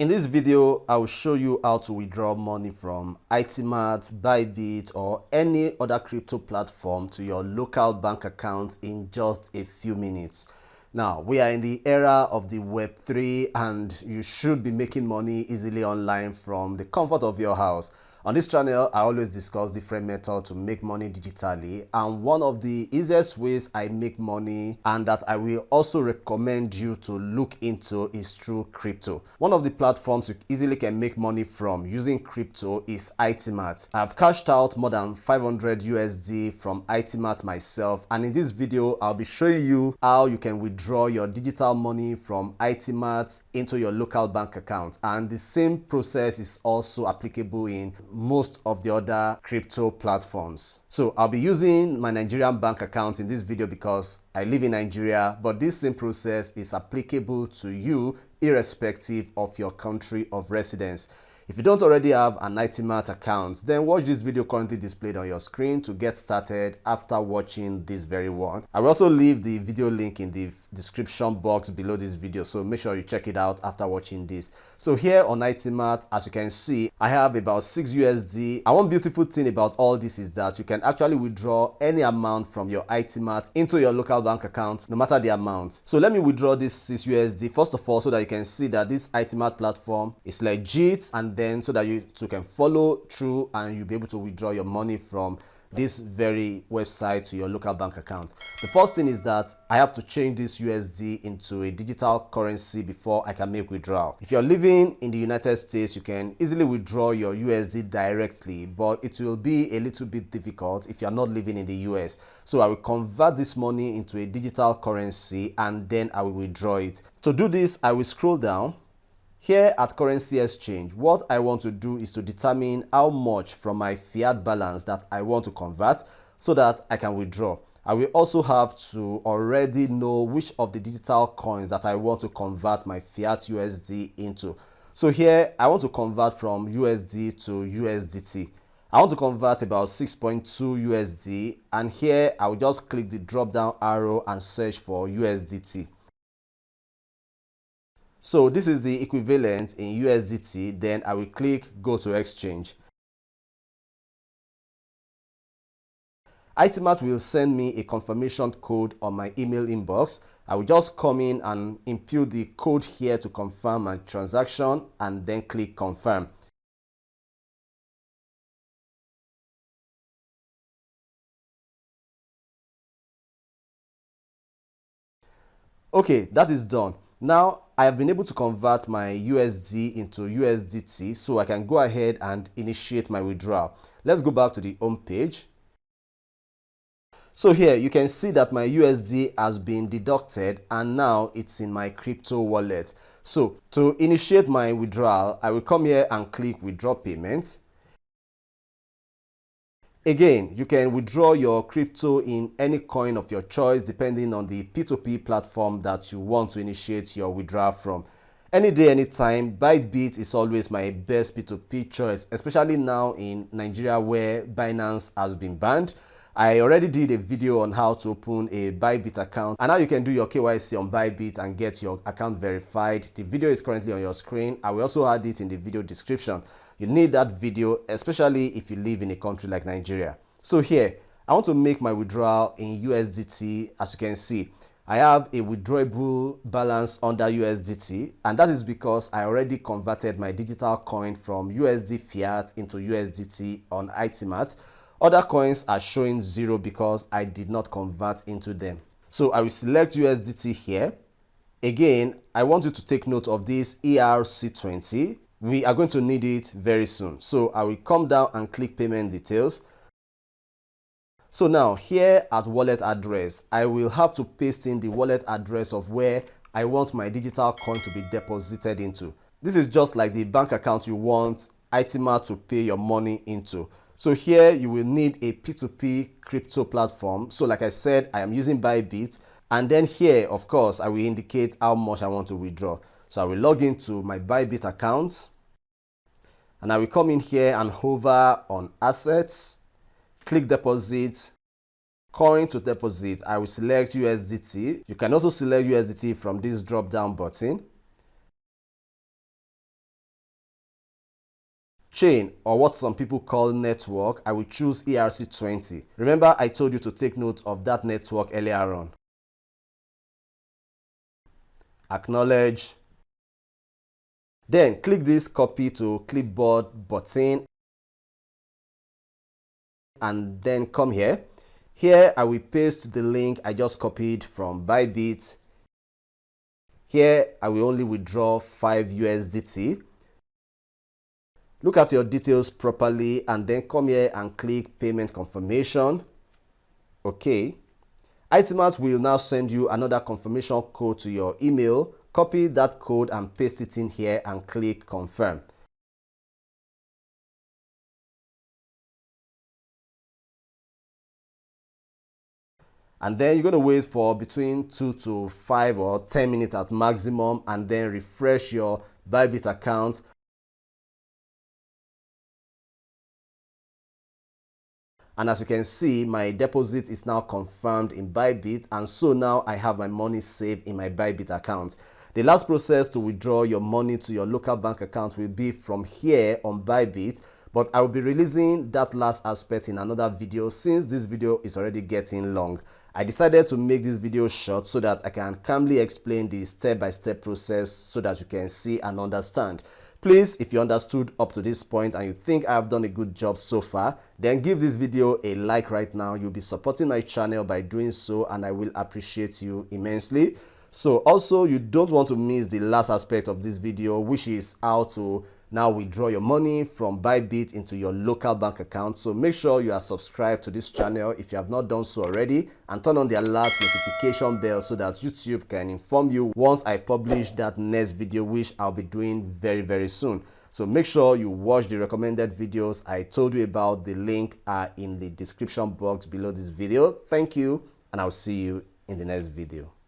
In this video, I will show you how to withdraw money from AITIMART, BYBIT, or any other crypto platform to your local bank account in just a few minutes. Now, we are in the era of the Web3 and you should be making money easily online from the comfort of your house. On this channel, I always discuss different methods to make money digitally, and one of the easiest ways I make money and that I will also recommend you to look into is through crypto. One of the platforms you easily can make money from using crypto is AITIMART. I've cashed out more than 500 USD from AITIMART myself, and in this video, I'll be showing you how you can withdraw your digital money from AITIMART into your local bank account. And the same process is also applicable in most of the other crypto platforms. So I'll be using my Nigerian bank account in this video because I live in Nigeria, but this same process is applicable to you irrespective of your country of residence. If you don't already have an AITIMART account, then watch this video currently displayed on your screen to get started after watching this very one. I will also leave the video link in the description box below this video, so make sure you check it out after watching this. So here on AITIMART, as you can see, I have about 6 USD. And one beautiful thing about all this is that you can actually withdraw any amount from your AITIMART into your local bank account, no matter the amount. So let me withdraw this 6 USD first of all, so that you can see that this AITIMART platform is legit, and then so that you can follow through and you'll be able to withdraw your money from this very website to your local bank account. The first thing is that I have to change this USD into a digital currency before I can make withdrawal. If you're living in the United States, you can easily withdraw your USD directly, but it will be a little bit difficult if you're not living in the US. So I will convert this money into a digital currency and then I will withdraw it. To do this, I will scroll down. Here at currency exchange, what I want to do is to determine how much from my fiat balance that I want to convert so that I can withdraw. I will also have to already know which of the digital coins that I want to convert my fiat USD into. So here I want to convert from USD to USDT. I want to convert about 6.2 USD, and here I will just click the drop down arrow and search for USDT. So this is the equivalent in USDT. Then I will click go to exchange. AITIMART will send me a confirmation code on my email inbox. I will just come in and input the code here to confirm my transaction and then click confirm. Okay, that is done. Now I have been able to convert my USD into USDT, so I can go ahead and initiate my withdrawal. Let's go back to the home page. So here you can see that my USD has been deducted and now it's in my crypto wallet. So to initiate my withdrawal, I will come here and click withdraw payment. Again, you can withdraw your crypto in any coin of your choice depending on the P2P platform that you want to initiate your withdrawal from. Any day, anytime, BYBIT is always my best P2P choice, especially now in Nigeria where Binance has been banned. I already did a video on how to open a BYBIT account and how you can do your KYC on BYBIT and get your account verified. The video is currently on your screen. I will also add it in the video description. You need that video, especially if you live in a country like Nigeria. So here, I want to make my withdrawal in USDT. As you can see, I have a withdrawable balance under USDT, and that is because I already converted my digital coin from USD fiat into USDT on AITIMART. Other coins are showing 0 because I did not convert into them. So I will select USDT here. Again, I want you to take note of this ERC20. We are going to need it very soon. So I will come down and click payment details. So now here at wallet address, I will have to paste in the wallet address of where I want my digital coin to be deposited into. This is just like the bank account you want AITIMART to pay your money into. So here you will need a P2P crypto platform. So like I said, I am using BYBIT, and then here, of course, I will indicate how much I want to withdraw. So I will log into my BYBIT account and I will come in here and hover on assets, click deposit, coin to deposit. I will select USDT. You can also select USDT from this drop down button. chain, or what some people call network, I will choose ERC20. Remember, I told you to take note of that network earlier on. Acknowledge. Then click this copy to clipboard button and then come here. Here I will paste the link I just copied from Bybit. Here I will only withdraw 5 USDT. Look at your details properly and then come here and click payment confirmation. Okay. AITIMART will now send you another confirmation code to your email. Copy that code and paste it in here and click confirm. And then you're going to wait for between 2 to 5 or 10 minutes at maximum and then refresh your Bybit account. And as you can see, my deposit is now confirmed in Bybit, and so now I have my money saved in my Bybit account. The last process to withdraw your money to your local bank account will be from here on Bybit, but I will be releasing that last aspect in another video since this video is already getting long. I decided to make this video short so that I can calmly explain the step-by-step process so that you can see and understand. Please, if you understood up to this point and you think I have done a good job so far, then give this video a like right now. You'll be supporting my channel by doing so, and I will appreciate you immensely. So also, you don't want to miss the last aspect of this video, which is how to now withdraw your money from Bybit into your local bank account. So make sure you are subscribed to this channel if you have not done so already, and turn on the alert notification bell so that YouTube can inform you once I publish that next video, which I'll be doing very soon. So make sure you watch the recommended videos I told you about. The link are in the description box below this video. Thank you, and I'll see you in the next video.